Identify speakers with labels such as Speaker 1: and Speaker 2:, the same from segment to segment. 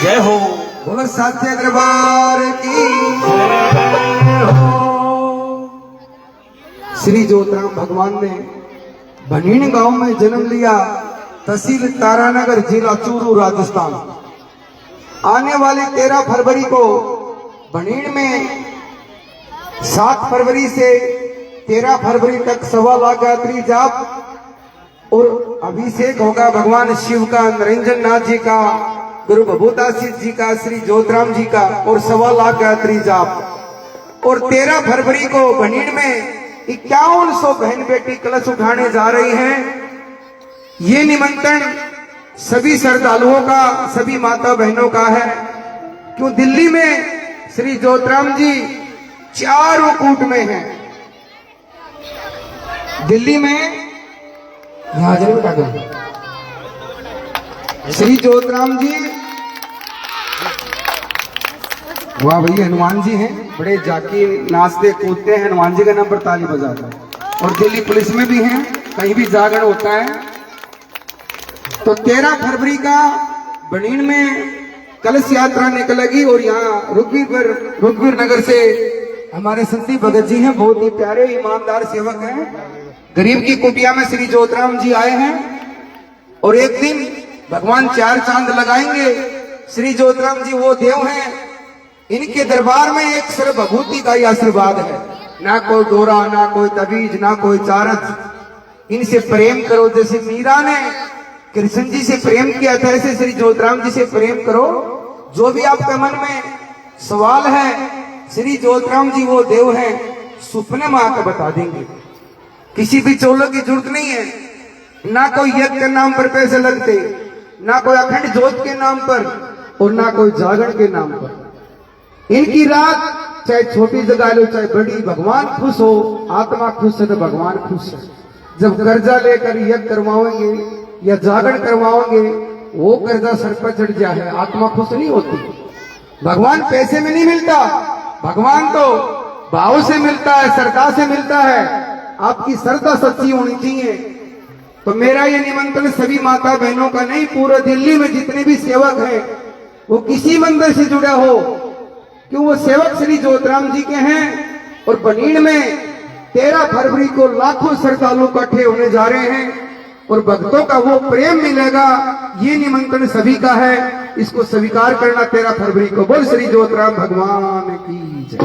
Speaker 1: जय हो।
Speaker 2: बोलो साचे दरबार की
Speaker 1: जय हो।
Speaker 2: श्री ज्योतराम भगवान ने भनीण गांव में जन्म लिया, तहसील तारानगर, जिला चूरू, राजस्थान। आने वाली 13 फरवरी को भनीण में 7 फरवरी से 13 फरवरी तक 1.25 लाख गायत्री जाप और अभिषेक होगा भगवान शिव का, निरंजन नाथ जी का, गुरु भभूतासित जी का, श्री ज्योतराम जी का, और 1.25 लाख गायत्री जाप। और 13 फरवरी को भनीण में 5100 बहन बेटी कलश उठाने जा रही हैं। ये निमंत्रण सभी श्रद्धालुओं का, सभी माता बहनों का है। क्यों दिल्ली में श्री ज्योतराम जी 4 कूट में हैं। दिल्ली में यहां जरूर श्री ज्योतराम जी, वाह भैया, हनुमान जी हैं, बड़े जाके नाचते कूदते हैं, हनुमान जी का नाम पर ताली बजाते हैं। और दिल्ली पुलिस में भी हैं, कहीं भी जागरण होता है। तो 13 फरवरी का भनीण में कलश यात्रा निकलेगी। और यहाँ रुकवीर नगर से हमारे संती भगत जी हैं, बहुत ही प्यारे ईमानदार सेवक हैं। गरीब की कुटिया में श्री ज्योतराम जी आए हैं और एक दिन भगवान 4 चांद लगाएंगे। श्री ज्योतराम जी वो देव हैं, इनके दरबार में एक सर्वभूति का ही आशीर्वाद है। ना कोई डोरा, ना कोई तबीज, ना कोई चारज। इनसे प्रेम करो, जैसे मीरा ने कृष्ण जी से प्रेम किया था, ऐसे श्री ज्योतराम जी से प्रेम करो। जो भी आपके मन में सवाल है, श्री ज्योतराम जी वो देव हैं, सुपने में आकर बता देंगे। किसी भी चोलों की जरूरत नहीं है, ना कोई यज्ञ के नाम पर पैसे लगते, ना कोई अखंड ज्योत के नाम पर, और ना कोई जागरण के नाम पर। इनकी रात चाहे छोटी जगह लो चाहे बड़ी, भगवान खुश हो, आत्मा खुश है तो भगवान खुश है। जब कर्जा लेकर यज्ञ करवाओगे या जागरण करवाओगे, वो कर्जा सर पर चढ़ जाए, आत्मा खुश नहीं होती। भगवान पैसे में नहीं मिलता, भगवान तो भाव से मिलता है, श्रद्धा से मिलता है। आपकी श्रद्धा सच्ची होनी चाहिए। तो मेरा ये निमंत्रण सभी माता बहनों का नहीं, पूरे दिल्ली में जितने भी सेवक हैं वो किसी मंदिर से जुड़ा हो, क्यों वो सेवक श्री ज्योतराम जी के हैं। और भनीण में 13 फरवरी को लाखों श्रद्धालु इकट्ठे होने जा रहे हैं और भक्तों का वो प्रेम मिलेगा। ये निमंत्रण सभी का है, इसको स्वीकार करना 13 फरवरी को। बोल श्री ज्योतराम भगवान की जय।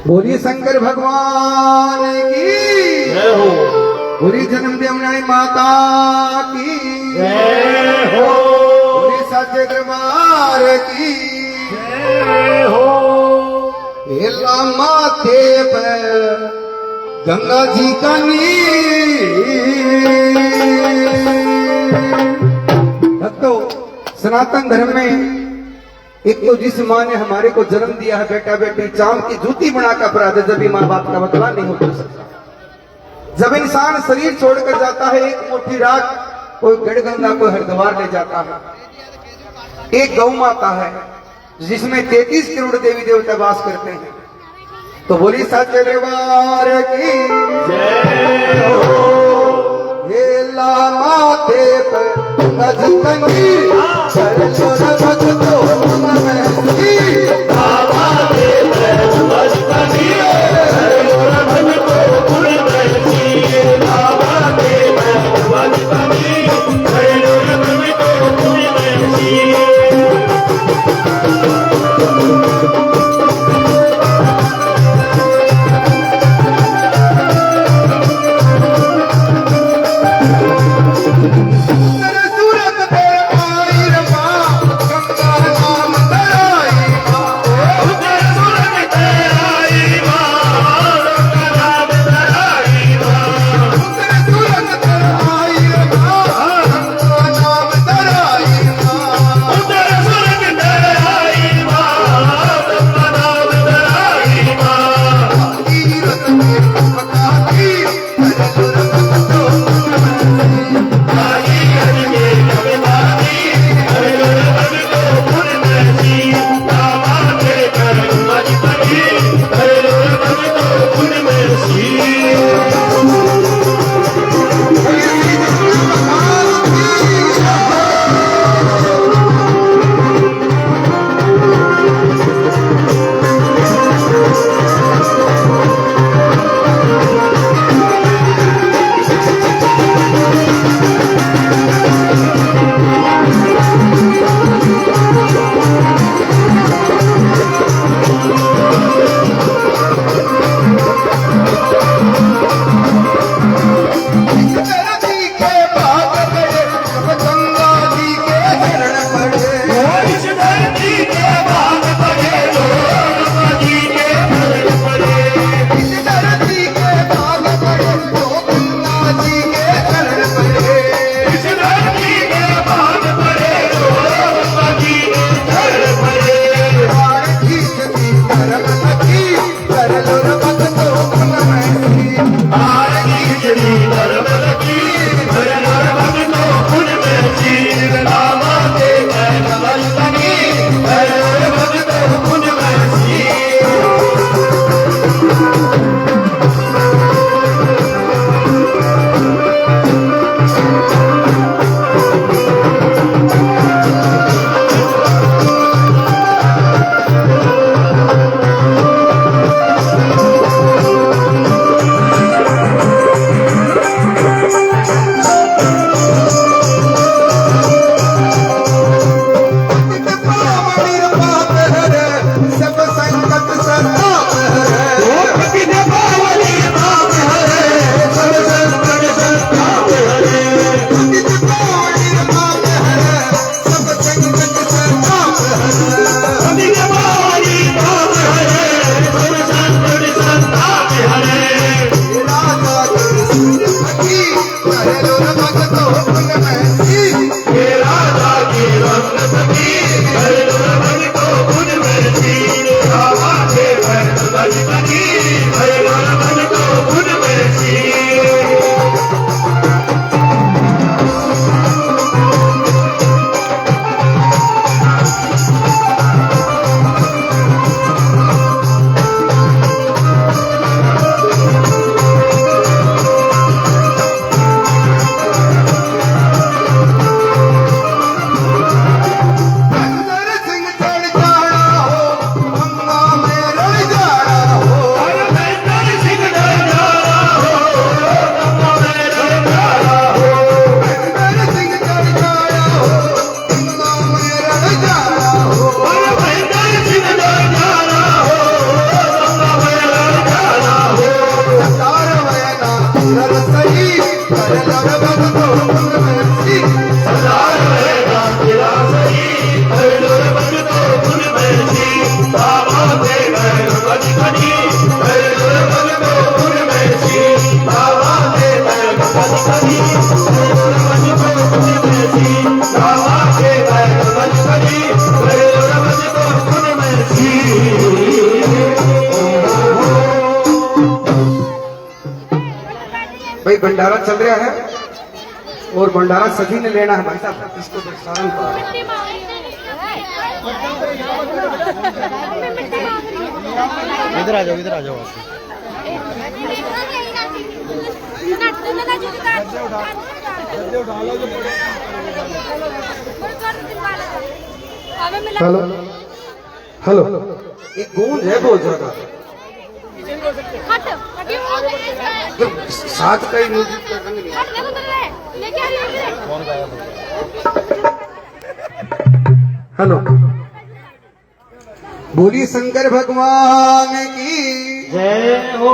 Speaker 2: बोलिए शंकर भगवान की
Speaker 1: जय हो।
Speaker 2: बोलिए जन्म देवनाई माता की
Speaker 1: जय हो।
Speaker 2: बोलिए साचे दरबार की
Speaker 1: जय हो।
Speaker 2: एला माथे पर गंगा जी का भक्तों, सनातन धर्म में एक तो जिस माँ ने हमारे को जन्म दिया है, बेटा बेटी चांद की जूती बनाकर अपराध है, जब भी माँ बाप का बदला नहीं हो सकता। जब इंसान शरीर छोड़कर जाता है, एक मुट्ठी राख कोई गढ़गंगा, कोई हरिद्वार ले जाता है। एक गौ माता है जिसमें 33 करोड़ देवी देवता वास करते हैं। तो बोली साचे दरबार की
Speaker 1: जय हो।
Speaker 2: ये ला माथे पर गजतंगी चल चल भक्तों मन की
Speaker 1: बाबा दे बजतनी हर मन को गुण बहती। बाबा दे बजतनी हर मन को गुण बहती।
Speaker 2: सूरत पे आई रमा गंगा नाम
Speaker 1: बचपनी भैलो मन को उनमें सी
Speaker 2: भाई भंडारा चल रहा है और भंडारा सभी ने लेना है भाई साहब इसको प्रसारण का
Speaker 3: इधर आ जाओ, इधर आ जाओ।
Speaker 2: हेलो हेलो एक गूंज है बहुत ज्यादा साथ का ही म्यूजिक का रंग नहीं हेलो बोलिए शंकर भगवान की
Speaker 1: जय हो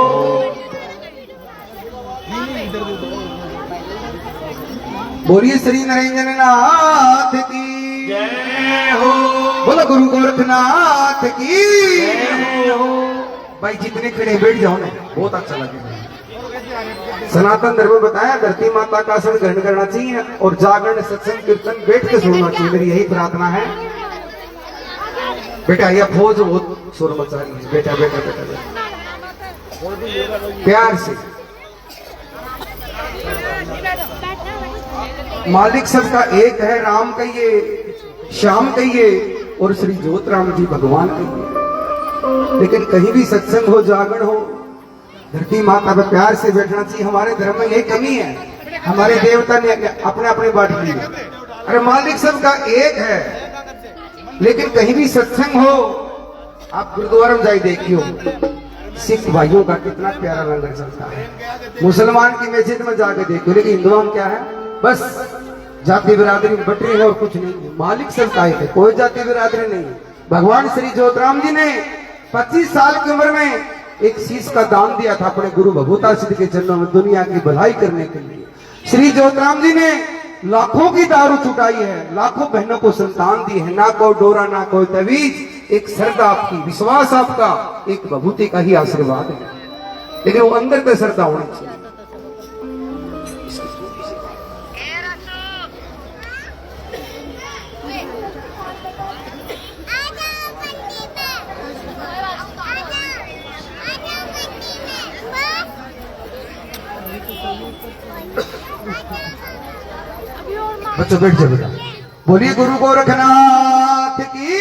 Speaker 2: बोलिए श्री नरेंद्र नाथ की
Speaker 1: जय हो
Speaker 2: बोलो गुरु गोरखनाथ की
Speaker 1: जय हो
Speaker 2: भाई जितने खड़े बैठ जाओ ना बहुत अच्छा लगेगा सनातन धर्म में बताया धरती माता का आसन ग्रहण करना चाहिए और जागरण सत्संग कीर्तन बैठ के सुनना चाहिए मेरी यही प्रार्थना है बेटा यह फौज बहुत शोर मचा रही है बेटा बेटा बेटा, बेटा। प्यार से मालिक सबका एक है राम कहिए श्याम कहिए और श्री ज्योत राम जी भगवान कहिए लेकिन कहीं भी सत्संग हो जागरण हो धरती माता पे प्यार से बैठना चाहिए हमारे धर्म में यही कमी है हमारे देवता ने अपने अपने बांट ली अरे मालिक सबका एक है लेकिन कहीं भी सत्संग हो आप गुरुद्वारा में जाए देखियो सिख भाइयों का कितना प्यारा लंगर चलता है मुसलमान की मस्जिद में जाके देखियो लेकिन हिंदुओं में क्या है बस जाति बिरादरी बट रही है और कुछ नहीं मालिक सबका एक है कोई जाति बिरादरी नहीं भगवान श्री ज्योतराम जी ने 25 साल की उम्र में एक शीश का दान दिया था अपने गुरु भगवता सिद्ध के चरणों में दुनिया की भलाई करने के लिए श्री ज्योतराम जी ने लाखों की दारू छुटाई है लाखों बहनों को संतान दी है ना कोई डोरा ना कोई तवीज एक श्रद्धा आपकी विश्वास आपका एक भभूति का ही आशीर्वाद है लेकिन वो अंदर पे श्रद्धा होनी चाहिए बच्चों बैठ जाओ बेटा बोलिए गुरु गोरखनाथ की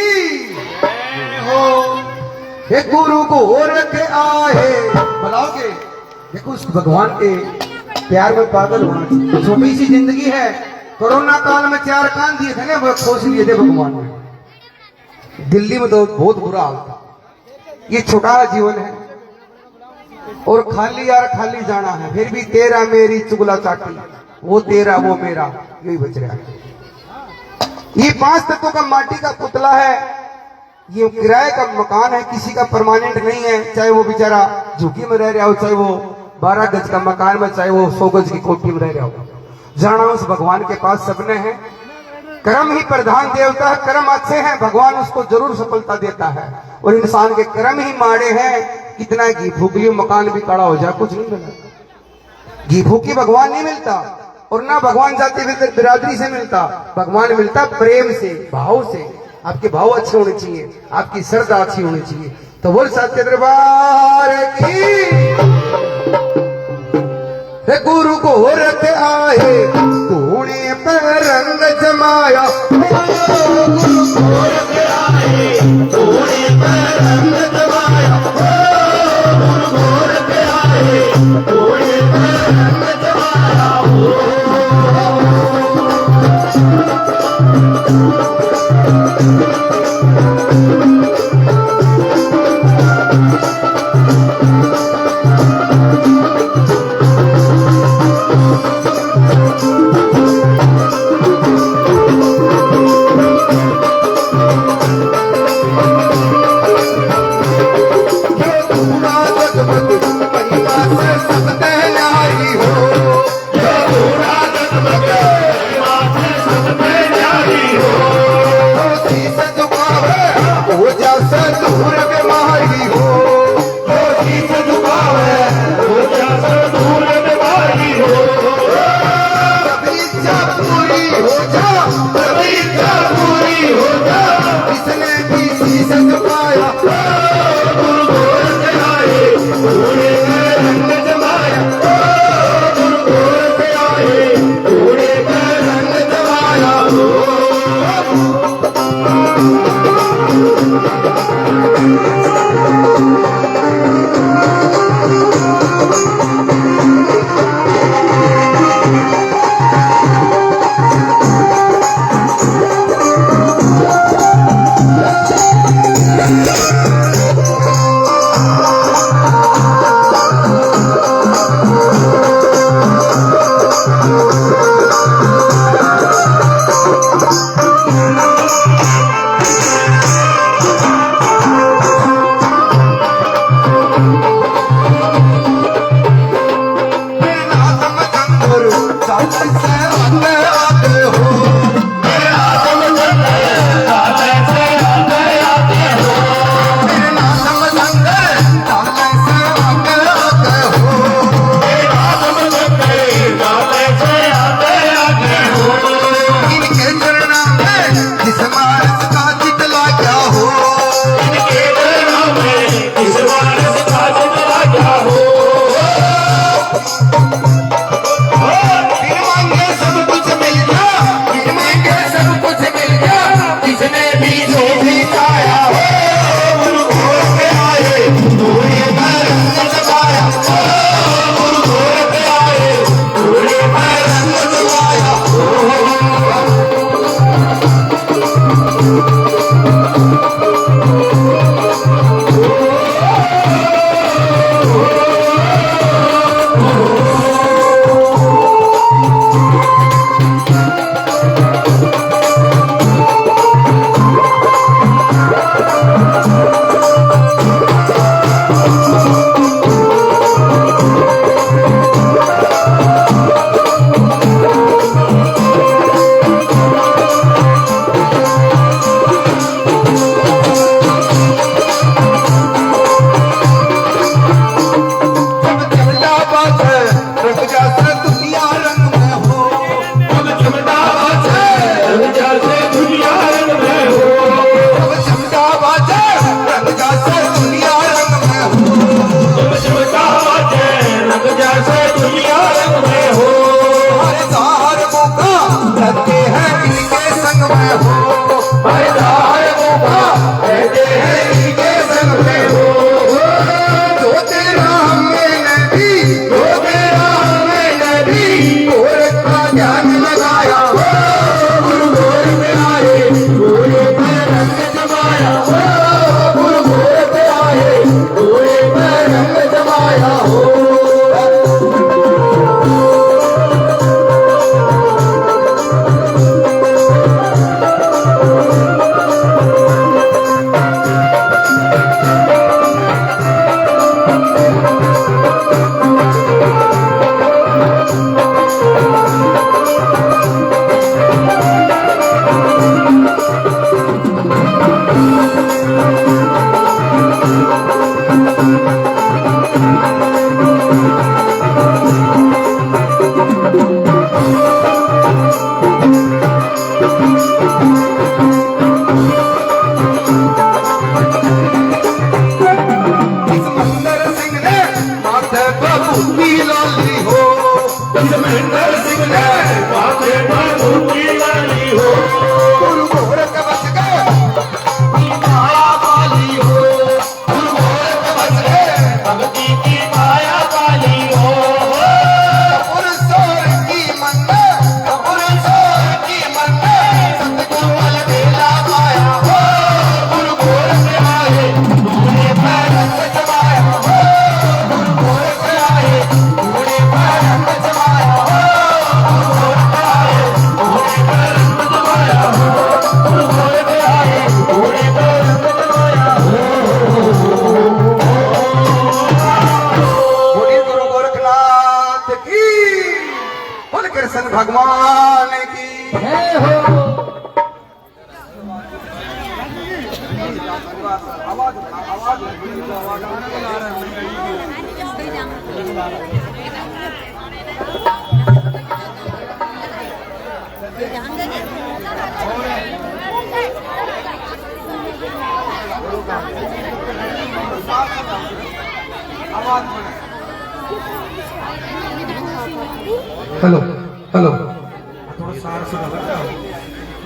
Speaker 1: हो
Speaker 2: हे गुरु गोरख आए बुलाओगे देखो उस भगवान के प्यार में पागल होना चाहिए छोटी सी जिंदगी है कोरोना काल में 4 कान दिए थे ना वो खोज लिए थे भगवान ने दिल्ली में तो बहुत बुरा हाल था ये छोटा जीवन है और खाली यार खाली जाना है फिर भी तेरा मेरी चुगला चाटी वो तेरा वो मेरा यही बच रहा है ये 5 तत्वों का माटी का पुतला है ये किराए का मकान है किसी का परमानेंट नहीं है चाहे वो बेचारा झुग्गी में रह रहा हो चाहे वो 12 गज का मकान में चाहे वो 100 गज की कोठी में रह रहा हो जाना उस भगवान के पास सपने हैं कर्म ही प्रधान देवता है कर्म अच्छे हैं भगवान उसको जरूर सफलता देता है और इंसान के कर्म ही माड़े हैं कितना घी फूक मकान भी कड़ा हो जाए कुछ नहीं मिला घी फूकी भगवान नहीं मिलता और ना भगवान जाति बिरादरी से मिलता भगवान मिलता प्रेम से भाव से आपके भाव अच्छे होने चाहिए आपकी श्रद्धा अच्छी होनी चाहिए तो बोल सत्य दरबार की। हे गुरु गोरख आए तूने पर रंग जमाया, गुरु गोरख आए तूने पर रंग जमाया, गुरु गोरख आए तूने पर रंग जमाया। कृष्ण भगवान की
Speaker 3: जय हो।
Speaker 2: हेलो हेलो,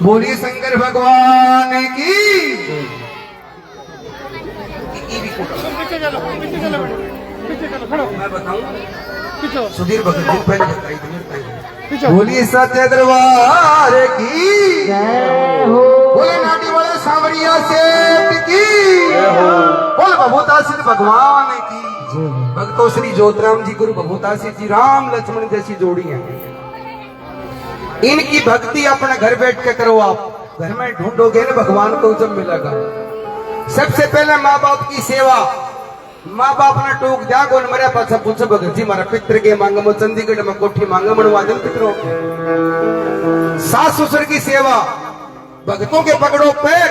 Speaker 2: बोलिए शंकर भगवान की। मैं बताऊं, सुधीर भगत जी पहले बताई थी। बोलिए सत्य दरबार की
Speaker 3: जय हो।
Speaker 2: बोले नाटी वाले सांवरिया सेठ की बोल भभूता सिद्ध भगवान की। भक्तों श्री ज्योतिराम जी गुरु भभूता सिद्ध जी राम लक्ष्मण जैसी जोड़ी है। इनकी भक्ति अपने घर बैठ के करो। आप घर में ढूंढोगे ना भगवान को जब मिलेगा। सबसे पहले माँ बाप की सेवा। माँ बाप ने टोक दिया गोल मरे पाछा पूछो भगत जी मारा पित्र के मांग मो चंडीगढ़ में कोठी मांग मनवा दे पितरों। सास ससुर की सेवा। भगतों के पकड़ो पैर,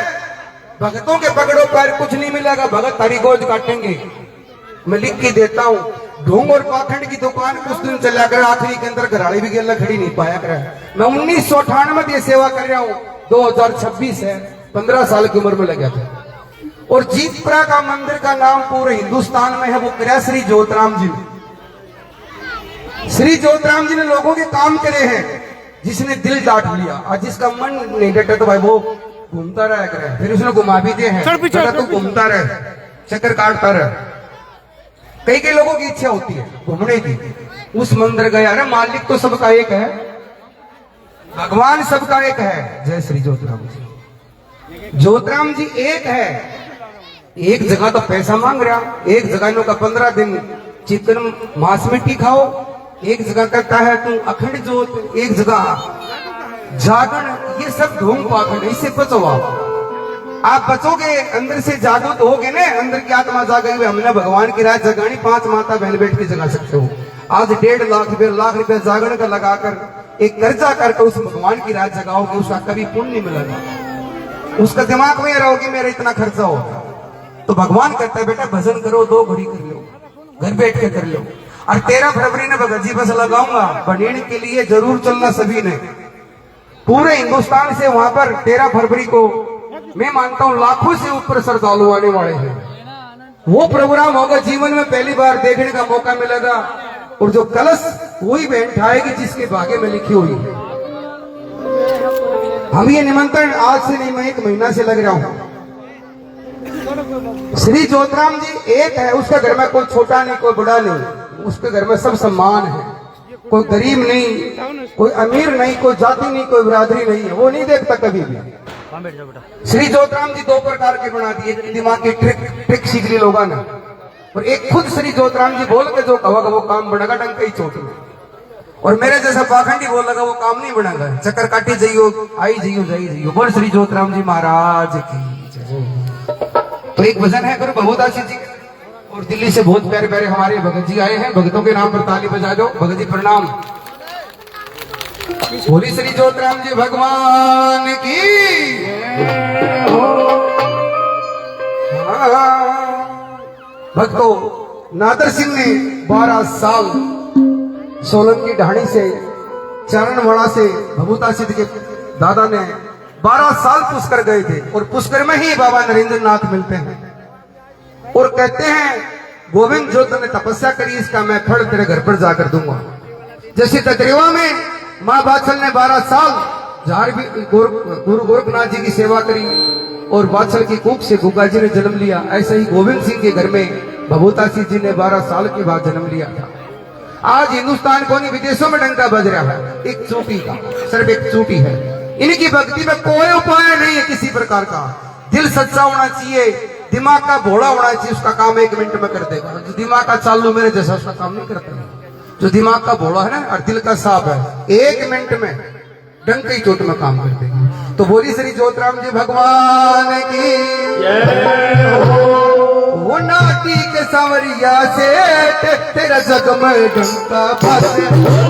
Speaker 2: भगतों के पकड़ो पैर, कुछ नहीं मिलेगा। भगत तारी गोद काटेंगे। मैं लिख के देता हूँ। ढोंग और पाखंड की दुकान कुछ दिन चला कर आखिरी के अंदर घराड़ी भी गेला खड़ी नहीं पाया कर। मैं 1998 में सेवा कर रहा हूँ। 2026 है, 15 साल की उम्र में लगा था। और जीतपुरा का मंदिर का नाम पूरे हिंदुस्तान में है, वो करा श्री ज्योतिराम जी ने। श्री ज्योतिराम जी ने लोगों के काम करे हैं। जिसने दिल डांट लिया और जिसका मन नहीं डटा तो भाई वो घूमता रहा करे। फिर उसने घुमा भी दिए हैं, तो घूमता रहे, चक्कर काटता रहे। कई कई लोगों की इच्छा होती है घूमने की। उस मंदिर गया, अरे मालिक तो सबका एक है, भगवान सबका एक है। जय श्री ज्योतिराम जी। ज्योतिराम जी एक है। एक जगह तो पैसा मांग रहा, एक जगह इनका 15 दिन चिकन मांस मिट्टी खाओ, एक जगह कहता है तू अखंड ज्योत, एक जगह जागरण। ये सब ढोंग पाखंड, इससे बचो। आप बचोगे, अंदर से जागरूक होगे ना, अंदर की आत्मा जागेगी। हमने भगवान की रात जगानी, 5 माता बहन बैठ के जगा सकते हो। आज 1.5 लाख रुपए जागरण का लगाकर एक कर्जा करके उस भगवान की रात जगाओगे, उसका कभी पुण्य नहीं मिलेगा। उसका दिमाग में रहोगे मेरा इतना खर्चा होगा। तो भगवान कहता है बेटा भजन करो, 2 घड़ी कर लो, घर बैठ के कर लो। और 13 फरवरी ने भगत जी बस लगाऊंगा, बनेने के लिए जरूर चलना सभी ने। पूरे हिंदुस्तान से वहां पर 13 फरवरी को मैं मानता हूं लाखों से ऊपर श्रद्धालु आने वाले हैं। वो प्रोग्राम होगा, जीवन में पहली बार देखने का मौका मिलेगा। और जो कलश वही बहन उठाएगी जिसके भाग्य में लिखी हुई है। हम ये निमंत्रण आज से नहीं, मैं 1 महीना से लग रहा हूं। श्री ज्योतिराम जी एक है, उसके घर में कोई छोटा नहीं, कोई बड़ा नहीं, उसके घर में सब सम्मान है। कोई गरीब नहीं, कोई अमीर नहीं, कोई जाति नहीं, कोई बिरादरी नहीं है, वो नहीं देखता कभी भी। श्री ज्योतिराम जी 2 प्रकार के बना दिए, दिमाग की ट्रिक सीख ली लोगों ने। और एक खुद श्री ज्योतिराम जी बोल के जो कहोगा वो काम बनेगा, डंक ही चोट में। और मेरे जैसा पाखंडी बोल लगा वो काम नहीं बनेगा। चक्कर काटी जाइयो, आई जाइयो, जाई जाइयो। बोल श्री ज्योतिराम जी महाराज की जय। तो एक भजन है गुरु भभूता सिद्ध जी, और दिल्ली से बहुत प्यारे प्यारे हमारे भगत जी आए हैं। भगतों के नाम पर ताली बजा दो। भगत जी प्रणाम। बोली श्री ज्योतिराम जी भगवान की। भक्तों, नादर सिंह ने 12 साल सोलन की ढाणी से, चरणवाड़ा से भभूता सिद्ध के दादा ने 12 साल पुष्कर गए थे। और पुष्कर में ही बाबा नरेंद्र नाथ मिलते हैं और कहते हैं गोविंद जो तूने तपस्या करी इसका मैं फल तेरे घर पर जाकर दूंगा। जैसे तकरीवा में माँ बाछल ने 12 साल गुरु गोरखनाथ जी की सेवा करी और बाछल की कूख से गुगा जी ने जन्म लिया, ऐसे ही गोविंद सिंह के घर में भभूता सिंह जी ने 12 साल के बाद जन्म लिया था। आज हिंदुस्तान को नहीं विदेशों में डंका बज रहा है एक चोटी का, सिर्फ एक चोटी है। इनकी भक्ति में कोई उपाय नहीं है किसी प्रकार का। दिल सच्चा होना चाहिए, दिमाग का भोला होना चाहिए, उसका काम 1 मिनट में कर देगा। जो दिमाग का चालू मेरे जैसा उसका काम नहीं करता। जो दिमाग का भोला है ना और दिल का साफ है, 1 मिनट में डंक ही चोट में काम कर देगा। तो बोली श्री ज्योतिराम जी भगवान की। वो नाटी के सांवरिया सेठ तेरा जगमग डंका बाजे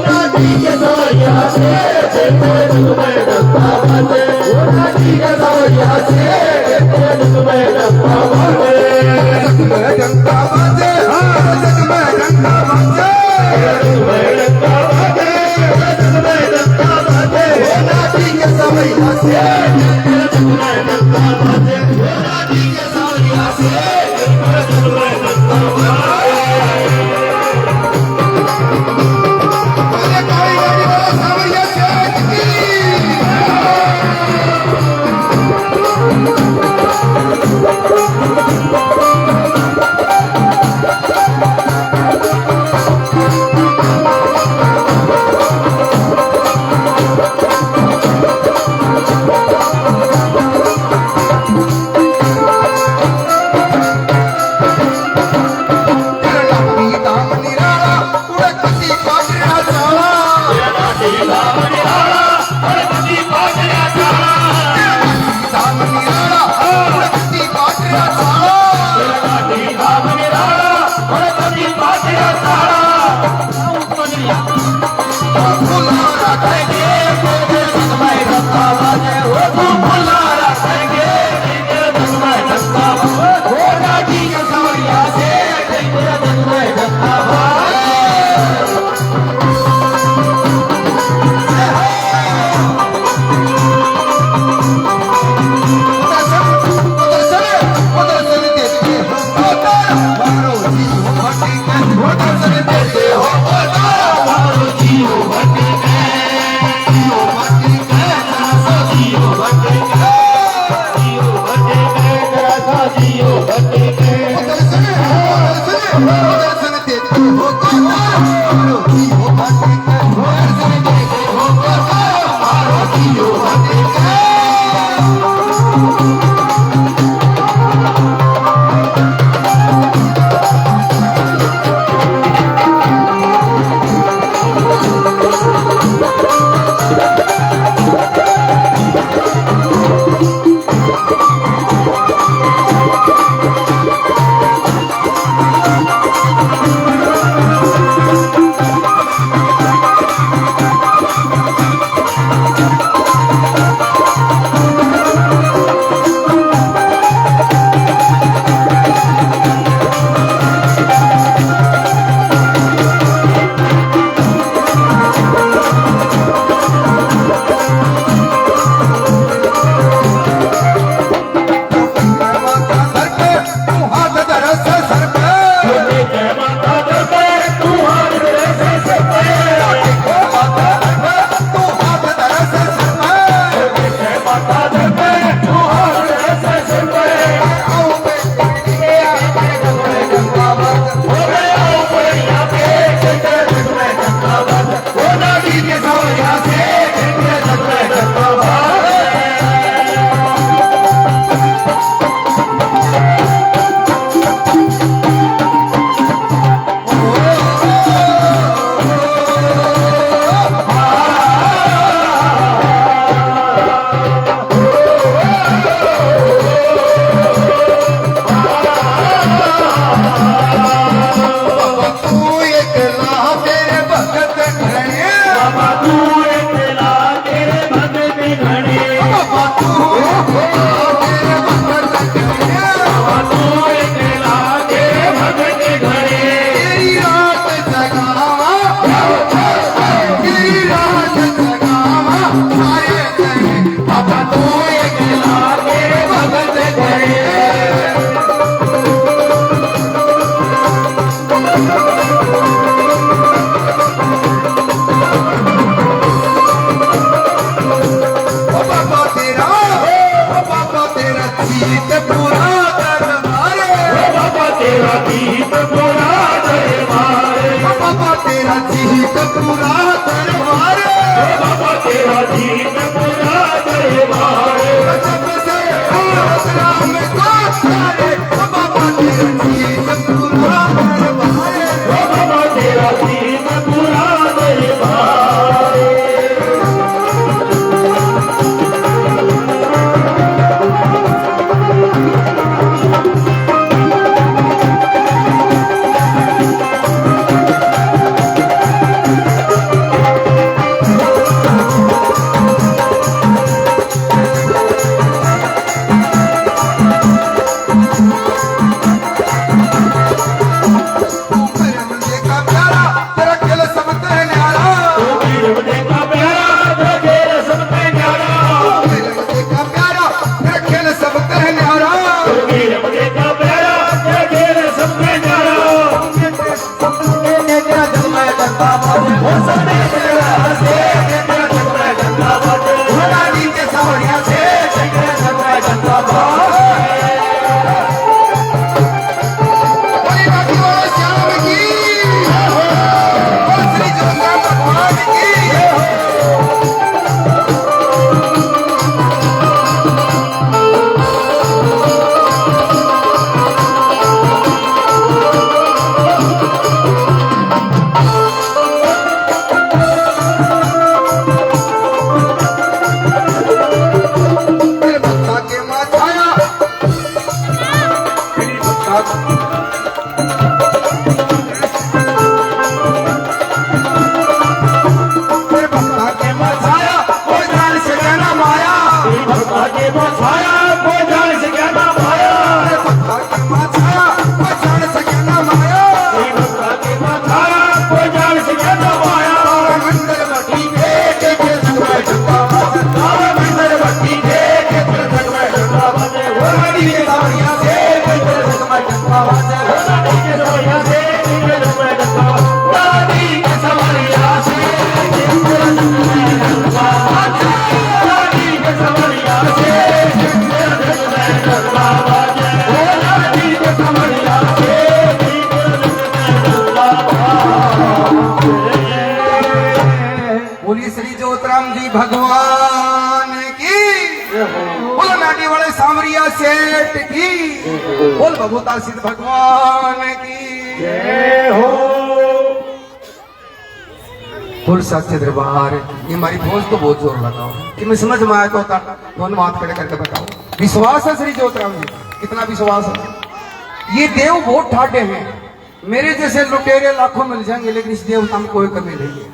Speaker 1: नाटी के सांवरिया सेठ तेरा जगमग डंका बाजे नाटी के सांवरिया सेठ तेरा जगमग डंका बाजे
Speaker 2: जगमग डंका बाजे जगमग डंका बाजे
Speaker 1: जगमग डंका बाजे जगमग डंका बाजे नाटी के सांवरिया सेठ तेरा जगमग डंका बाजे नाटी के सांवरिया सेठ तेरा जगमग डंका बाजे
Speaker 2: भगवान की, बोल नाटी वाले सांवरिया सेठ की, बोल बबूता सिद्ध भगवान की
Speaker 1: जय हो।
Speaker 2: बोल सच्चे दरबार। ये हमारी भोज तो बहुत जोर लगाओ कि मैं समझ में आया तो होता दोनों हाथ खड़े करके बताओ। विश्वास है श्री ज्योतिराम जी, कितना विश्वास है। ये देव बहुत ठाटे हैं, मेरे जैसे लुटेरे लाखों मिल जाएंगे लेकिन इस देवता में कोई कमी नहीं है।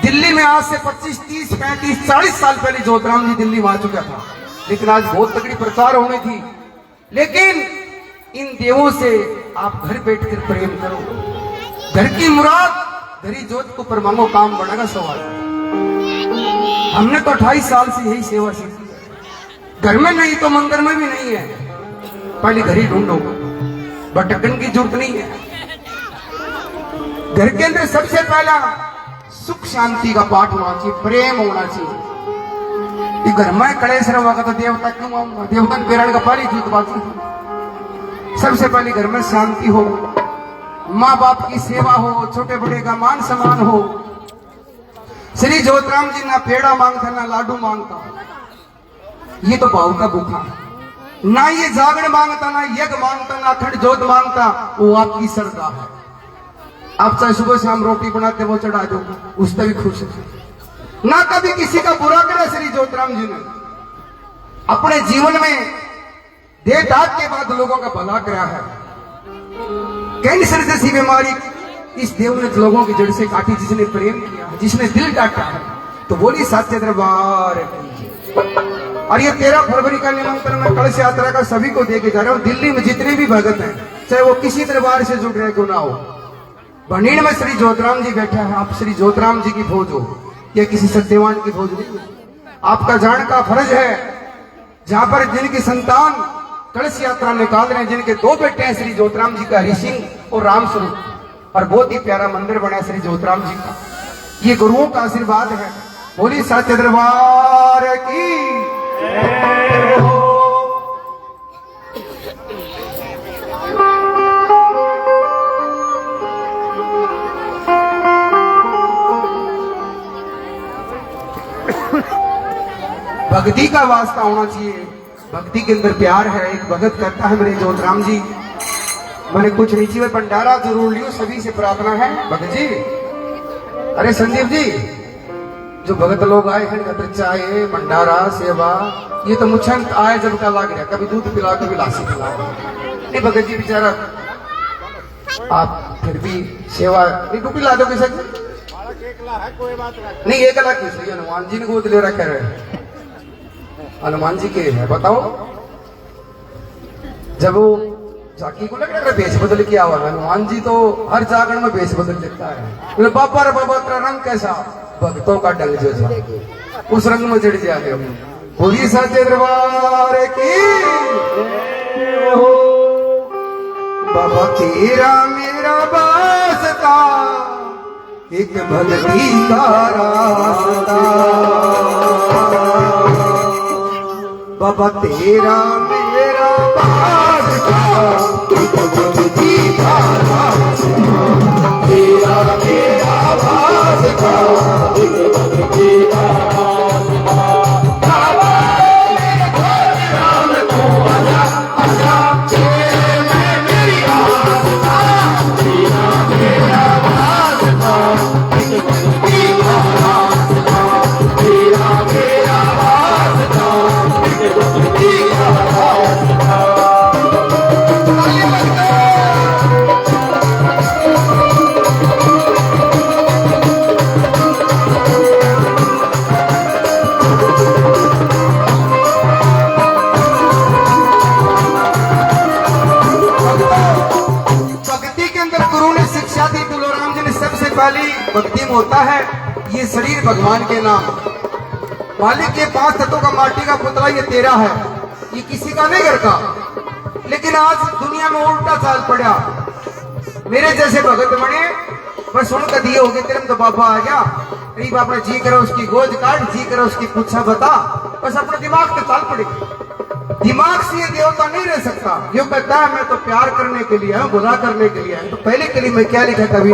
Speaker 2: दिल्ली में आज से 25, 30, 35, 40 साल पहले ज्योतिराम जी दिल्ली में आ चुका था, लेकिन आज बहुत तगड़ी प्रचार होनी थी। लेकिन इन देवों से आप घर बैठकर प्रेम करो, घर की मुराद घरी जोत को परमाणु काम बनेगा सवाल। हमने तो 28 साल से यही सेवा सीखी है। घर में नहीं तो मंदिर में भी नहीं है, पहले घर ही ढूंढो, भटकन की जरूरत नहीं है। घर के अंदर सबसे पहला सुख शांति का पाठ होना चाहिए, प्रेम होना चाहिए। घर में कलेश रहेगा तो देवता क्यों आऊंगा, देवता पेड़ का पाली थी बात। सबसे पहले घर में शांति हो, माँ बाप की सेवा हो, छोटे बड़े का मान सम्मान हो। श्री ज्योतिराम जी ना पेड़ा मांगता ना लाडू मांगता, ये तो भाव का भूखा। ना ये जागरण मांगता, ना यज्ञ मांगता, ना अखंड ज्योत मांगता, वो आपकी श्रद्धा है। आप चाहे सुबह शाम रोटी बनाते वो चढ़ा दो, उससे भी खुश है। ना कभी किसी का बुरा करा श्री ज्योतिराम जी ने। अपने जीवन में देह दाग के बाद लोगों का भला करा है। कैंसर जैसी बीमारी इस देव ने लोगों की जड़ से काटी, जिसने प्रेम किया, जिसने दिल काटा है। तो बोली सच्चे दरबार की। और ये 13 फरवरी का निमंत्रण मैं कलश यात्रा का सभी को देके जा रहा हूँ। दिल्ली में जितने भी भगत हैं, चाहे वो किसी दरबार से जुड़ रहे क्यों ना हो, भंडीर में श्री ज्योतिराम जी बैठा है। आप श्री ज्योतिराम जी की भोज हो या किसी सत्यवान की भोज नहीं, आपका जान का फर्ज है। जहां पर जिनकी संतान कलश यात्रा निकाल रहे हैं, जिनके 2 बेटे हैं श्री ज्योतिराम जी का, हरि सिंह और राम स्वरूप, और बहुत ही प्यारा मंदिर बना है श्री ज्योतिराम जी का। ये गुरुओं का आशीर्वाद है। बोली सच्चे दरबार की
Speaker 1: जय हो।
Speaker 2: भक्ति का वास्ता होना चाहिए, भक्ति के अंदर प्यार है। एक भगत कहता है, मेरे ज्योतिराम जी मैंने कुछ नीचे में भंडारा जरूर लियो, सभी से प्रार्थना है। भगत जी, अरे संदीप जी, जो भगत लोग आए हैं कहते चाय भंडारा सेवा, ये तो मुझे आए जब का लाग रहा, कभी दूध पिला कभी लासी पिला। नहीं भगत जी बेचारा, आप फिर भी सेवा नहीं पिला दो किसी नहीं। 1 लाख की हनुमान जी ने गोद ले रखा है। हनुमान जी के है, बताओ। जब वो जाकी को लग रहा है बेच बदल किया हुआ, हनुमान जी तो हर जागरण में बेच बदल देता है। बोले बाबा रे बाबा तेरा रंग कैसा, भक्तों का डंग जो था उस रंग में चढ़ जाते हो। बोलिए सच्चे दरबार की
Speaker 1: जय हो।
Speaker 2: बाबा तेरा मेरा वास्ता, एक भक्ति का रास्ता। बाबा तेरा मेरा वास्ता, एक भक्ति का रास्ता।
Speaker 1: तेरा मेरा वास्ता, एक भक्ति का रास्ता। बाबा मेरे ज्योतिराम को आजा आजा, मैं मेरी आस्था। तेरा मेरा वास्ता, एक भक्ति का रास्ता। तेरा मेरा वास्ता, एक भक्ति का रास्ता।
Speaker 2: पहली भक्ति में होता है ये शरीर भगवान के नाम। मालिक के 5 तत्वों का माटी का पुतला ये तेरा है, ये किसी का नहीं घर का। लेकिन आज दुनिया में उल्टा चाल पड़ा। मेरे जैसे भगत बने बस सुनकर दिए होगे तेरे में तो बाबा आ गया, अरे बाप ने जी करो उसकी गोद काट, जी करो उसकी पूछा बता, बस अपने दिमाग पे चाल पड़ेगी। दिमाग से ये देवता नहीं रह सकता। जो कहता है मैं तो प्यार करने के लिए हूँ, बुरा करने के लिए है, तो पहले के लिए मैं क्या लिखा कभी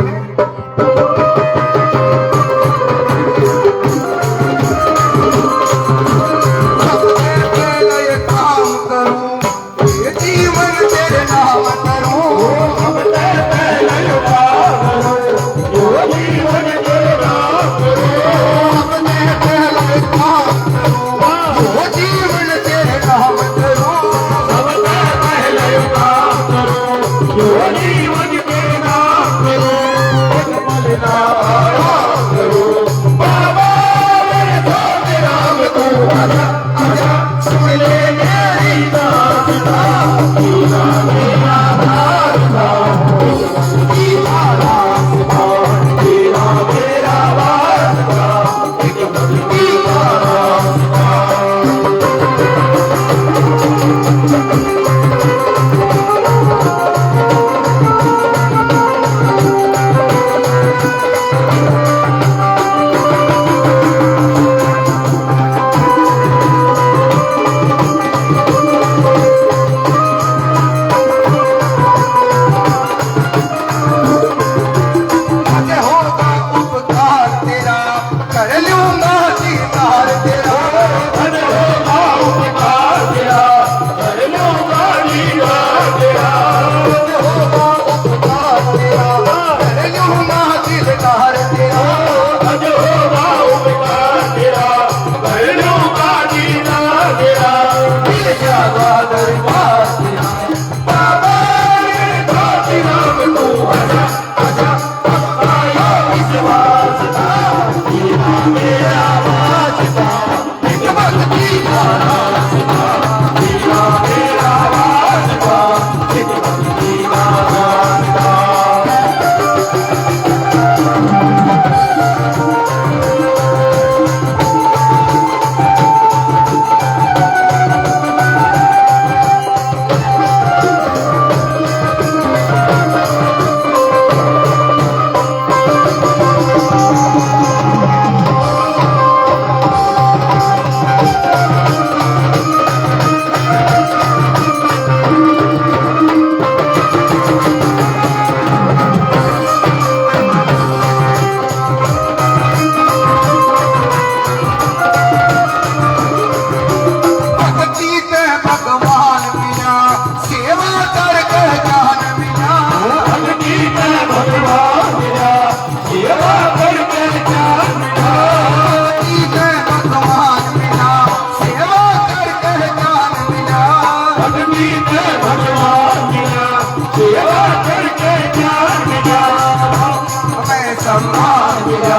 Speaker 2: सम्मान मिला।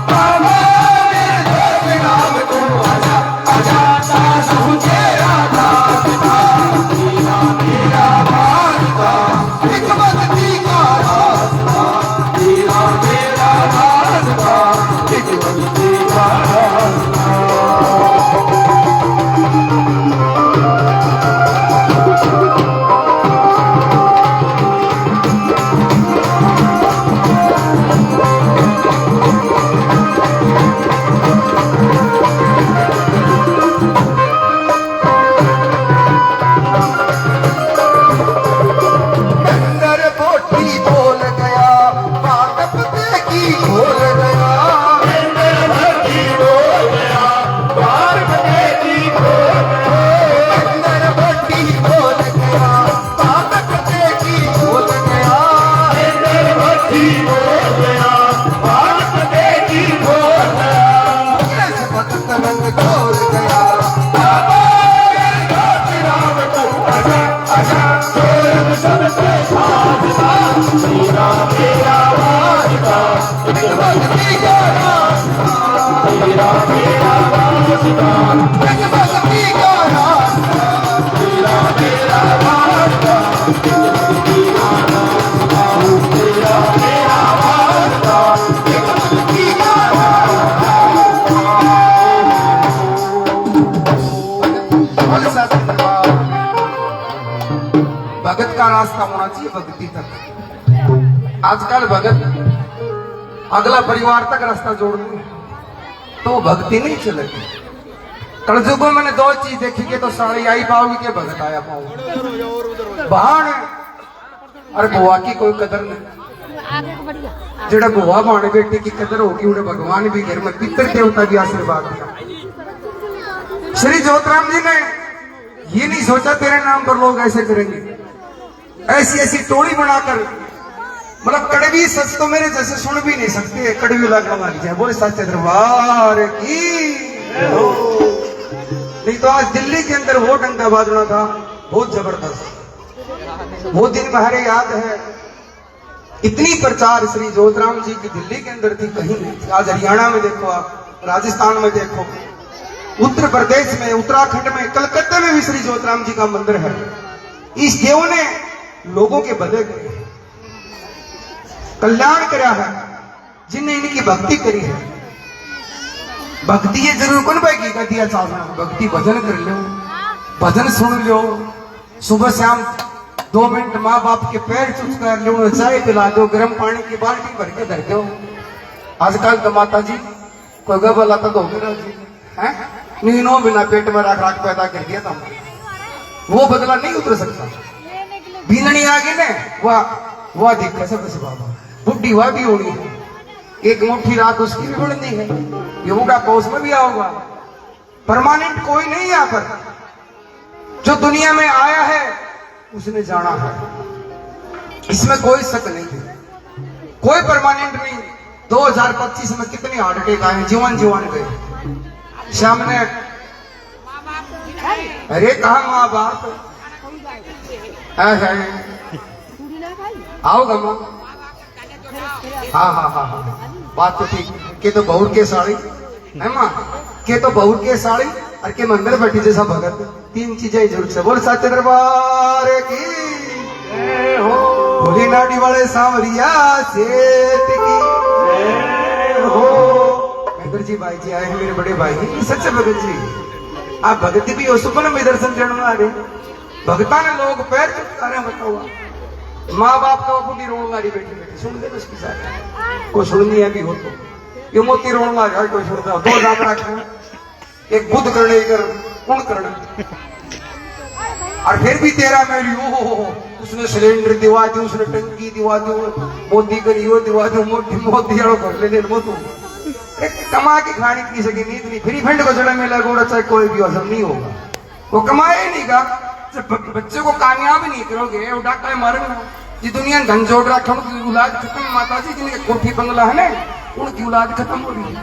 Speaker 2: बाबा मेरे धर्म नाम को आजा आजा ताज मुझे राधा पिता तेरा मेरा वास्ता एक भक्ति का रास्ता तेरा मेरा रास्ता एक भक्ति का रास्ता। भगत का रास्ता होना चाहिए भक्ति तक। आजकल भगत अगला परिवार तक रास्ता जोड़ते हैं तो वो भक्ति नहीं चलेगी। कलयुग में मैंने दो चीज देखी के तो साड़ी आई पाओगी के भगत आया पाओगी। बहान अरे बुआ की कोई कदर नहीं। जेड़ा बुआ बहाने बेटी की कदर होगी उन्हें भगवान भी घर में पितर देवता भी आशीर्वाद दिया। श्री ज्योतिराम जी ने ये नहीं सोचा तेरे नाम पर लोग ऐसे करेंगे, ऐसी ऐसी टोली बनाकर मतलब कड़वी सच तो मेरे जैसे सुन भी नहीं सकते, कड़वी लगने वाली है। बोले सच्चे दरबार की। नहीं तो आज दिल्ली के अंदर वो डंका बाजना था बहुत जबरदस्त। वो दिन हमारे याद है, इतनी प्रचार श्री ज्योतिराम जी की दिल्ली के अंदर थी कहीं नहीं थी। आज हरियाणा में देखो, आप राजस्थान में देखो, उत्तर प्रदेश में, उत्तराखंड में, कलकत्ते में भी श्री ज्योतिराम जी का मंदिर है। इस देव ने लोगों के भले करे, कल्याण करा है जिनने इनकी भक्ति करी है। भक्ति ये जरूर कौन भाई का दिया चाहना, भक्ति भजन कर लो, भजन सुन लो, सुबह शाम 2 मिनट माँ बाप के पैर चुच कर लो, चाय पिला दो, गर्म पानी की बाल्टी भर के धर दो। आजकल तो माता जी कोई गबल आता तो जी है नीनो बिना पेट में राख राख पैदा कर दिया था, वो बदला नहीं उतर सकता। बीननी आ गई ने वाह देखा सब बाबा बुढ़ी वह भी होनी है, एक मुट्ठी रात उसकी भी बढ़नी है, ये बुढ़ापा उसमें भी आओगा। परमानेंट कोई नहीं यहाँ पर, जो दुनिया में आया है उसने जाना है, इसमें कोई शक नहीं है। कोई परमानेंट नहीं। 2025 में कितने हार्ट अटैक आए, जीवन गए सामने। अरे कहा माँ बाप आओगा माँ। हाँ बात तो ठीक के तो बहुर के साड़ी है माँ, के तो बहुर के साड़ी और के मंदिर बैठी जैसा भगत, 3 चीजें जरूर से। बोल सच्चे दरबार की भोली नाडी वाले सांवरिया सेठ की भगत जी भाई जी आए हैं, मेरे बड़े भाई हैं सच्चे भगत जी। आप भगत भी हो, सुपन में दर्शन करने आ रहे, भगता ने लोग पैर चुका रहे हैं। बताओ माँ बाप का बुढ़ी रोने वाली बेटी सुन दे उसकी साथ कोई सुननी है भी हो तो ये मोती रोने वाला कोई सुनता हो। 2 नाम रखना, एक बुद्ध करने कर कौन करना, और फिर भी तेरा मेरी उसने सिलेंडर दिवा दी, उसने टंकी दिवा दी, मोदी करी वो दिवा दी, मोदी कर ले मोतू कमा के खाने की सके नींद नहीं। फ्री फंड को जड़ा में लगोड़ा चाहे कोई भी हजम नहीं होगा, वो कमाए नहीं का। बच्चे को कामयाब नहीं करोगे वो डाका मारेगा। जी दुनिया धन जोड़ रखा उनकी औलाद खत्म। माता जी जिनके कोठी बंगला है ना उनकी औलाद खत्म हो रही है।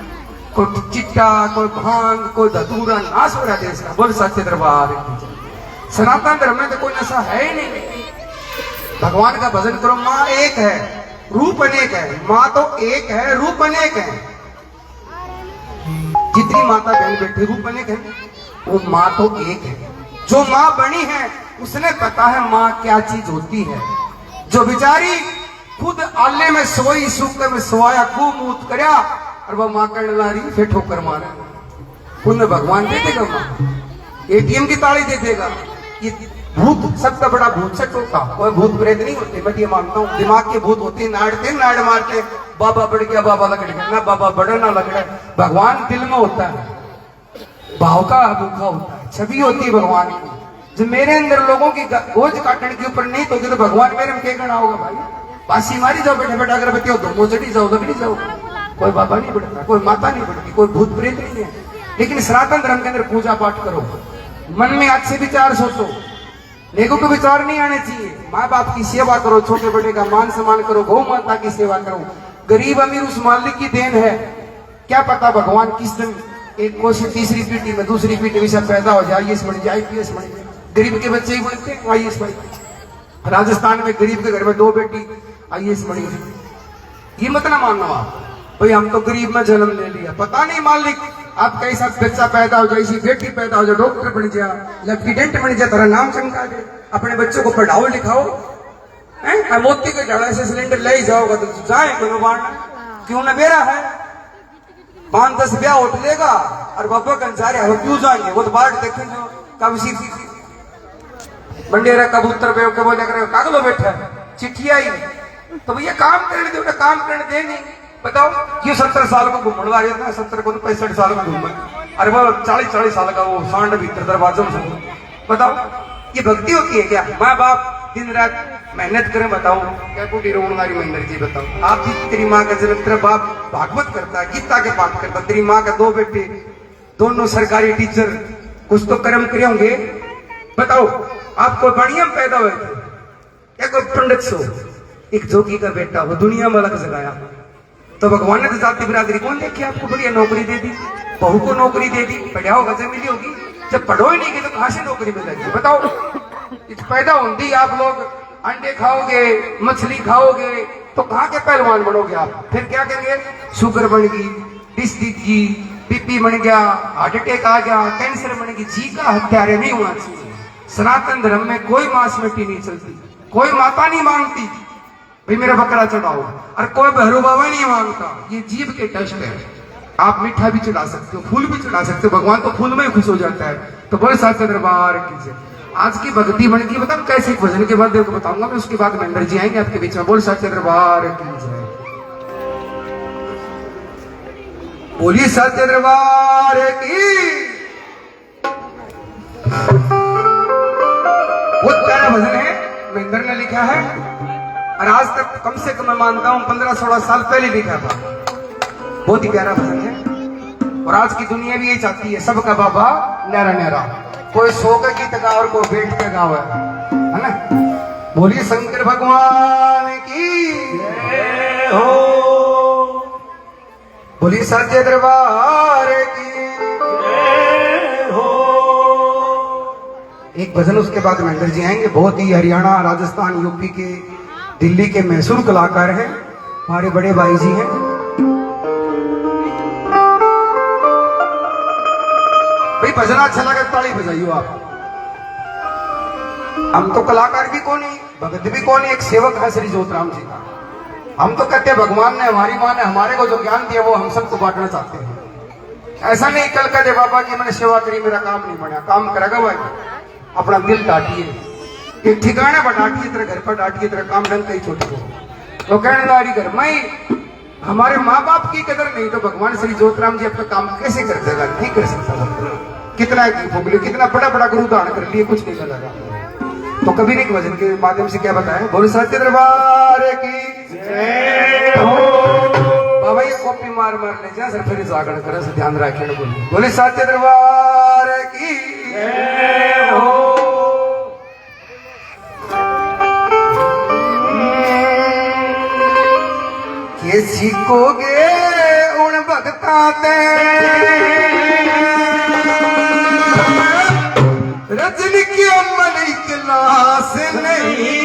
Speaker 2: कोई चिट्टा, कोई भांग, कोई धतूरा, नाश हो रहा देश का। बोल सच्चे दरबार। सनातन धर्म में तो कोई नशा है ही नहीं। भगवान का भजन करो। माँ एक है, रूप अनेक है, माँ तो एक है, रूप अनेक है। जितनी माता बहन बैठी रूप अनेक है, वो माँ तो एक है। जो माँ बनी है उसने पता है माँ क्या चीज होती है। जो बेचारी खुद आले में सोई सूकर में सोया खूब मूत करया और वह माँ करने ला रही फिर ठोकर मारे, उन्हें भगवान दे देगा, माँ एटीएम की ताली दे देगा। ये भूत सबका बड़ा भूत सच होता, कोई भूत प्रेत नहीं होते। मैं ये मानता हूँ दिमाग के भूत होते, नाड़ते नाड़ मारते, बाबा बढ़ गया बाबा लगड़ गया, ना बाबा बढ़े ना लगड़े। भगवान दिल में होता है, भाव का भूखा होता है, छवि होती है भगवान की। जो मेरे अंदर लोगों की गोज काटने के ऊपर नहीं तो तो भगवान मेरे में क्या करना होगा भाई? बासी मारी जाओ, बैठे बैठे अगरबत्ती हो, दोनों चढ़ी जाओ, लगड़ी जाओ। कोई बाबा नहीं बढ़ता, कोई माता नहीं बढ़ती, कोई भूत प्रेत नहीं है। लेकिन सनातन धर्म के अंदर पूजा पाठ करो, मन में अच्छे विचार सोचो, नेगो के विचार नहीं आने चाहिए। माँ बाप की सेवा करो, छोटे बड़े का मान सम्मान करो, गौ माता की सेवा करो। गरीब अमीर उस मालिक की देन है, क्या पता भगवान किस दिन एक कोशिश तीसरी पीढ़ी में दूसरी पीढ़ी में सब पैदा हो जाए, आईएएस बन जाए, आईपीएस बन जाए। गरीब के बच्चे ही बनते हैं आईएएस बन जाए। राजस्थान में गरीब के घर में 2 बेटी आईएएस बनी थी। ये मत ना मानना आप भाई हम तो गरीब में जन्म ले लिया, पता नहीं मालिक आप कैसा बच्चा पैदा हो जाए, इसी बेटी पैदा हो जाए, डॉक्टर बन जा, लेफ्टिनेंट बन जा, तेरा नाम चमका दे। अपने बच्चों को पढ़ाओ लिखाओ, मोती के झाड़ा से सिलेंडर ले ही जाओगा तो जाए कोनो बाढ़ क्यों न बेरा है। 5-10 ब्याह उठ लेगा और बाबा कंसारे हम क्यों जाएंगे, वो तो बाढ़ देखेंगे कब सी बंडेरा कबूतर पे के बोले करे कागलो बैठा है चिट्ठी आई तो भैया काम करने दे, काम करने दे नहीं। बताओ ये 70 साल को घूमने वाले था, 70 को 65 साल को घूम, अरे वो 40 साल का वो सांड भीतर दरवाजों में। बताओ ये भक्ति होती है क्या? माँ बाप दिन रात मेहनत करें, बताओ क्या कुटी रोणवारी महेंद्र जी बताओ। आप भी तेरी माँ का जन्म तेरा बाप भागवत करता है, गीता के पाठ करता है, तेरी माँ का 2 बेटे दोनों सरकारी टीचर, कुछ तो कर्म करे होंगे। बताओ आप कोई बढ़िया पैदा हुए थे क्या? कोई पंडित सो एक जोगी का बेटा वो दुनिया में अलग जगाया तो भगवान ने तो जाति बिरादरी कौन देखी? आपको बढ़िया नौकरी दे दी, बहू को नौकरी दे दी, पढ़ा होगा जब मिली होगी। जब पढ़ो ही नहीं गए तो कहां से नौकरी मिलेगी? बताओ पैदा होती आप लोग अंडे खाओगे, मछली खाओगे तो कहां के पहलवान बनोगे आप? फिर क्या करेंगे? शुगर बन गई, डिस्ट्रिक्ट की बीपी बन गया, हार्ट अटैक आ गया, कैंसर बन गई। जी का हत्यारे नहीं होना चाहिए। सनातन धर्म में कोई मांस मिट्टी नहीं चलती, कोई माता नहीं मांगती भाई मेरा बकरा चढ़ाओ, और कोई भैरव बाबा नहीं मांगता। ये जीव के टेस्ट है। आप मीठा भी चढ़ा सकते हो, फूल भी चढ़ा सकते हो, भगवान तो फूल में ही खुश हो जाता है। तो बोले साचे दरबार कीजिए। आज की भक्ति बन गई, बताओ कैसे भजन के बाद देखो बताऊंगा मैं, उसके बाद महेंद्र जी आएंगे आपके बीच में। बोल साचे दरबार कीजिए, बोलिए साचे दरबार की। वो प्यारा भजन है, महेंद्र ने लिखा है और आज तक कम से कम मैं मानता हूं 15-16 साल पहले लिखा था। बहुत ही प्यारा भजन है और आज की दुनिया भी यही चाहती है, सबका बाबा न्यारा न्यारा। कोई सो का गीत गा और कोई बैठ के गावा है ना। बोलिए शंकर भगवान की जय हो, बोलिए साचे दरबार की जय हो। एक भजन उसके बाद महेंद्र जी आएंगे। बहुत ही हरियाणा, राजस्थान, यूपी के, दिल्ली के मैसूर कलाकार हैं, हमारे बड़े भाई जी हैं। भाई भजन अच्छा लगे ताली बजाइयो आप। हम तो कलाकार भी कौन है, भगत भी कौन है, एक सेवक है श्री ज्योतराम जी का। हम तो कहते हैं भगवान ने, हमारी माँ ने हमारे को जो ज्ञान दिया वो हम सबको बांटना चाहते हैं। ऐसा नहीं कल कहते बाबा की मैंने सेवा करी मेरा काम नहीं बना, काम करेगा भाई। अपना दिल डांटिए, एक ठिकाना पर डांटिए, तेरे घर पर डांटिए, तेरा काम ढंग कहीं छोटे को तो कहने लारी घर में। हमारे माँ बाप की कदर नहीं तो भगवान श्री ज्योतराम जी अपना काम कैसे कर देगा? नहीं कर सकता। कितना फूक कितना बड़ा बड़ा गुरु धारण कर लिए, कुछ नहीं लगा। तो कभी नहीं भजन के माध्यम से क्या बताएं? बोले सत्य दरबार की जय हो। बाबा ये कॉपी मार मार ले जा सर, फिर जागरण करे से ध्यान रखे। बोले सत्य दरबार की जय हो। ये सीखोगे उन भगता ते रजनी की मलिक लाश नहीं।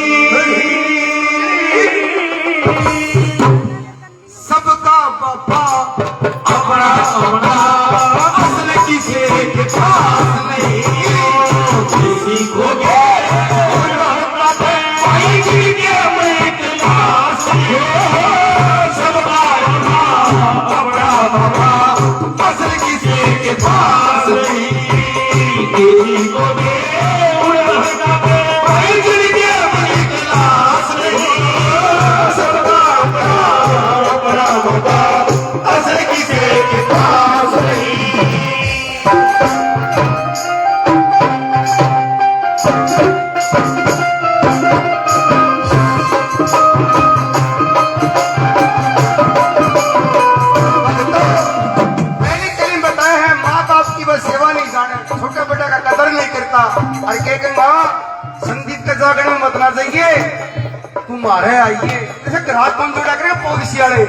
Speaker 2: मारे आइए जैसे ग्राहक कौन जोड़ा करें पॉलिसी वाले।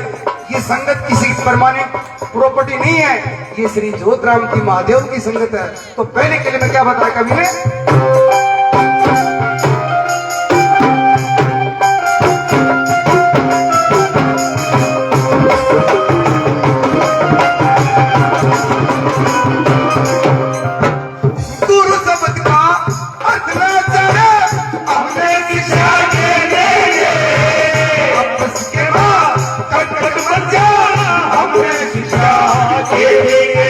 Speaker 2: ये संगत किसी परमानेंट प्रॉपर्टी नहीं है, ये श्री जोतराम की महादेव की संगत है। तो पहले के लिए मैं क्या बताया कवि ने, गुरु शब्द का अर्थ न जाने हमने शिक्षा के लिए, अब इसके बाद कटकट मत जा हमने शिक्षा के लिए,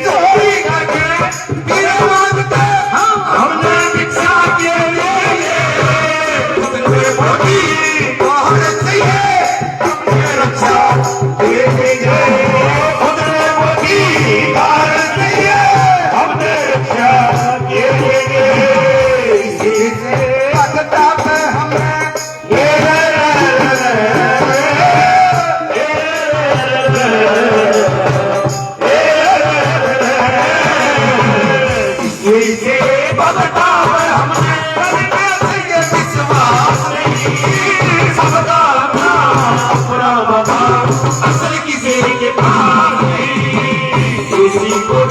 Speaker 2: चोरी करके बिना मांगते हमने शिक्षा के लिए, तुझे मोदी बाहर चाहिए हमने रक्षा के लिए, तुझे मोदी बाहर चाहिए हमने रक्षा के लिए, इसी से लगता है हमें इसे बदता है हमें करने से ये विश्वास नहीं, सबका अपना बाबा असल किसी के पास नहीं, किसी को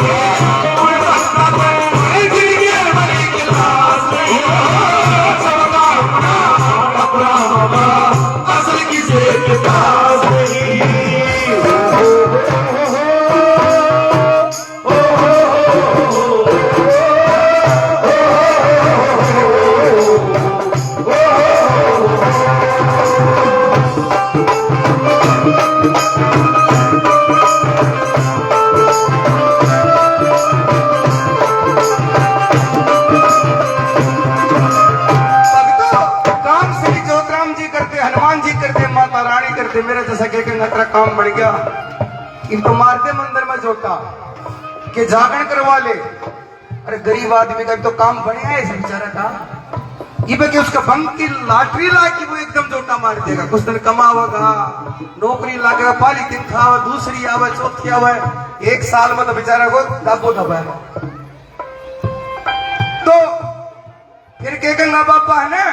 Speaker 2: मेरा जैसा के तेरा काम बढ़ गया, इनको मार दे मंदिर में जोता के जागरण करवा ले। अरे गरीब आदमी का तो काम बढ़िया है इस बेचारा का, ये कि उसका बंक की लॉटरी ला के वो एकदम जोटा मार देगा, कुछ दिन कमावेगा, नौकरी लागेगा, पाली दिन खावा, दूसरी आवे, चौथी आवे, एक साल में तो बेचारा को दाबो दबा। तो फिर कहेगा बाबा है ना,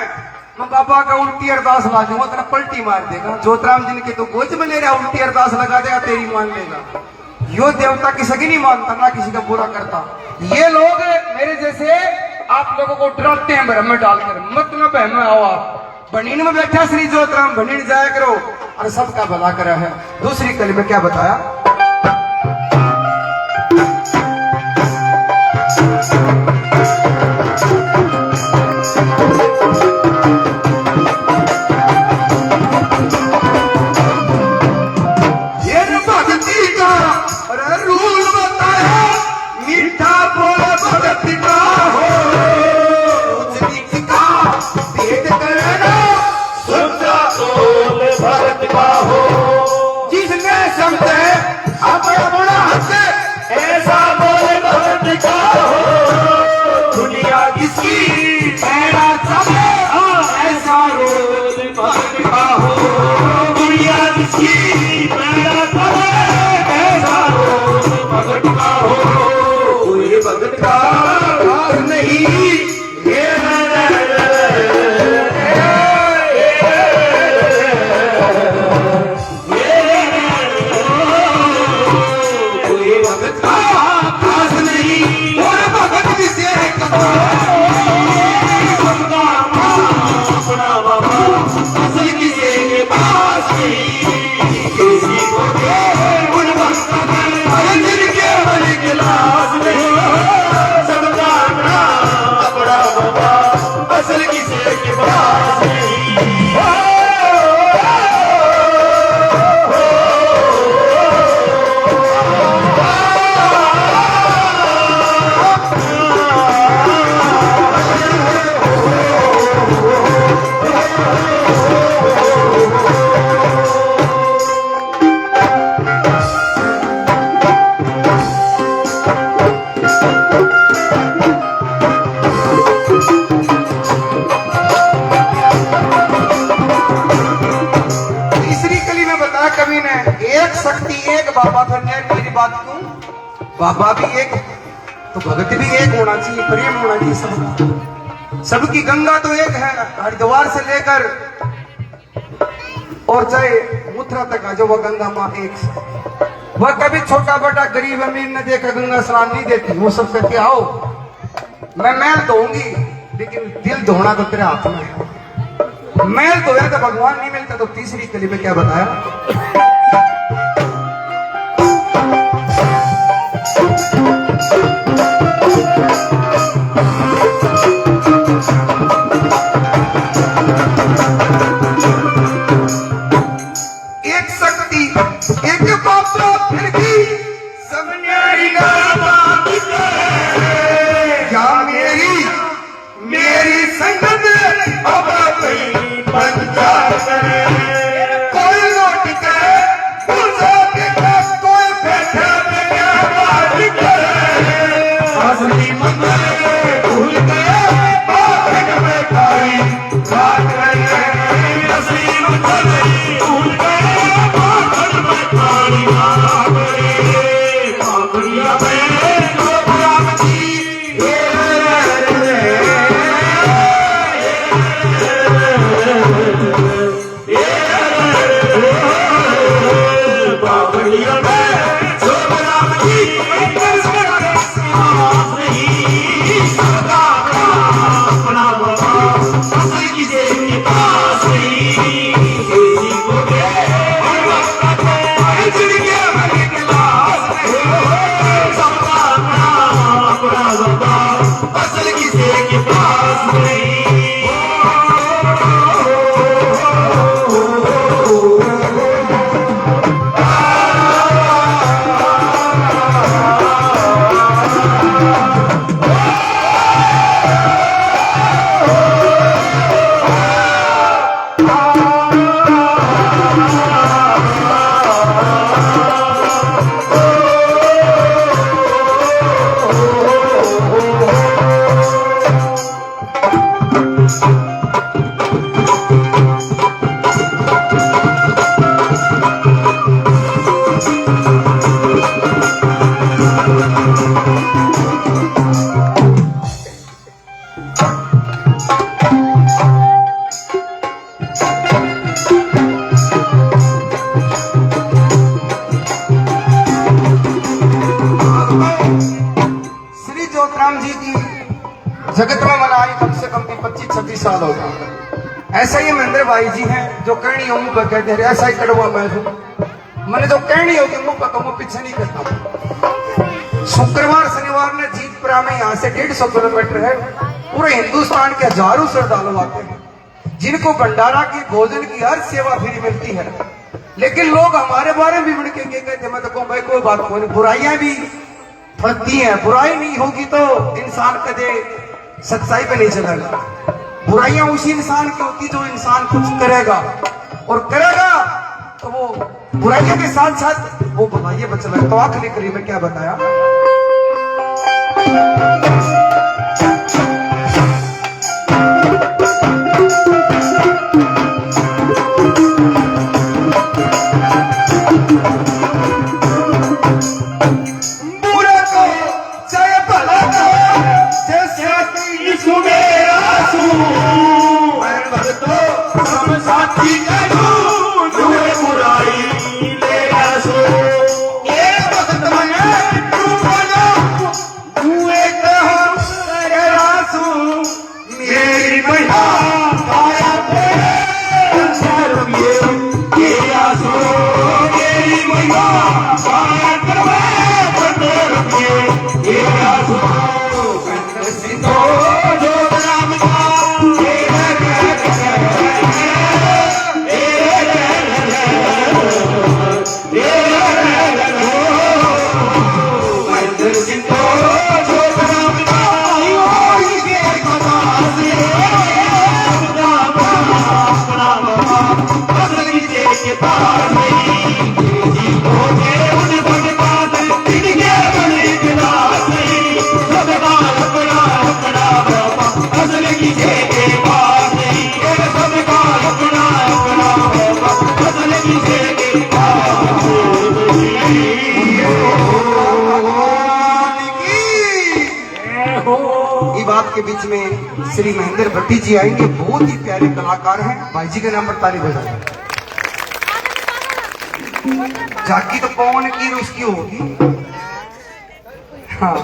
Speaker 2: मैं बाबा का उल्टी अरदास ला दूंगा, तेरा पलटी मार देगा। जोतराम जी के तो गोज में ले रहा, उल्टी अरदास लगा देगा, तेरी मान लेगा। यो देवता किसी की नहीं मानता, ना किसी का बुरा करता। ये लोग मेरे जैसे आप लोगों को डराते हैं भ्रम में डालकर, मतलब है मैं आओ आप बनीन में बैठा श्री जोतराम, बनीन जाया करो और सबका भला करा है। दूसरी कली में क्या बताया, बाबा फिर मेरी बात क्यों, बाबा भी एक तो भगत भी एक होना चाहिए, प्रेम होना चाहिए सबका। सबकी गंगा तो एक है, हरिद्वार से लेकर और चाहे मथुरा तक आ जाओ, वह गंगा माँ एक से। वह कभी छोटा बड़ा गरीब अमीर ने देखा गंगा स्नान नहीं देती, वो सब करके आओ मैं मैल धोऊंगी, लेकिन दिल धोना तो तेरे हाथ में है। मैल धोया तो भगवान नहीं मिलता, तो तीसरी कली में क्या बताया? एक शक्ति एक पात्रा फिर भी सब न्यारी क्या मेरी संगत अब कोई बंदा करे, कोई लौट के पूछो के कोई बैठा क्या बात करे, असली मंदिर भूल गए बात में खाई बात करे, असली मंदिर भूल गए बात में खाई बात करे, बाबरिया में गोपाल जी जगत में मनाई कम से कम 25-26 साल हो गए। ऐसा ही महेंद्र भाई जी हैं जो कहनी हो मुंह पर कहते हैं, ऐसा ही कड़वा मैं हूं, मैंने जो कहनी होगी मुंह पर, तो मुंह पीछे नहीं करता। शुक्रवार शनिवार ने जीतपुरा में यहाँ से 150 किलोमीटर है, पूरे हिंदुस्तान के हजारों श्रद्धालु आते हैं, जिनको भंडारा की भोजन की हर सेवा फ्री मिलती है। लेकिन लोग हमारे बारे में भी बढ़ के कहते, मैं तो कहूँ भाई कोई बात कोई नहीं, बुराइयां भी फलती है, बुराई नहीं होगी तो इंसान कदे सच्चाई पे नहीं चलेगा। बुराइयां उसी इंसान की होती जो इंसान कुछ करेगा, और करेगा तो वो बुराइयों के साथ साथ वो भलाइयां पर चलेगा। तो आखिरी करीब में क्या बताया? बात के बीच में श्री महेंद्र भट्टी जी आएंगे, बहुत ही प्यारे कलाकार हैं, भाई जी के नाम पर ताली बजाएं। झांकी तो पवन की उसकी होगी। हाँ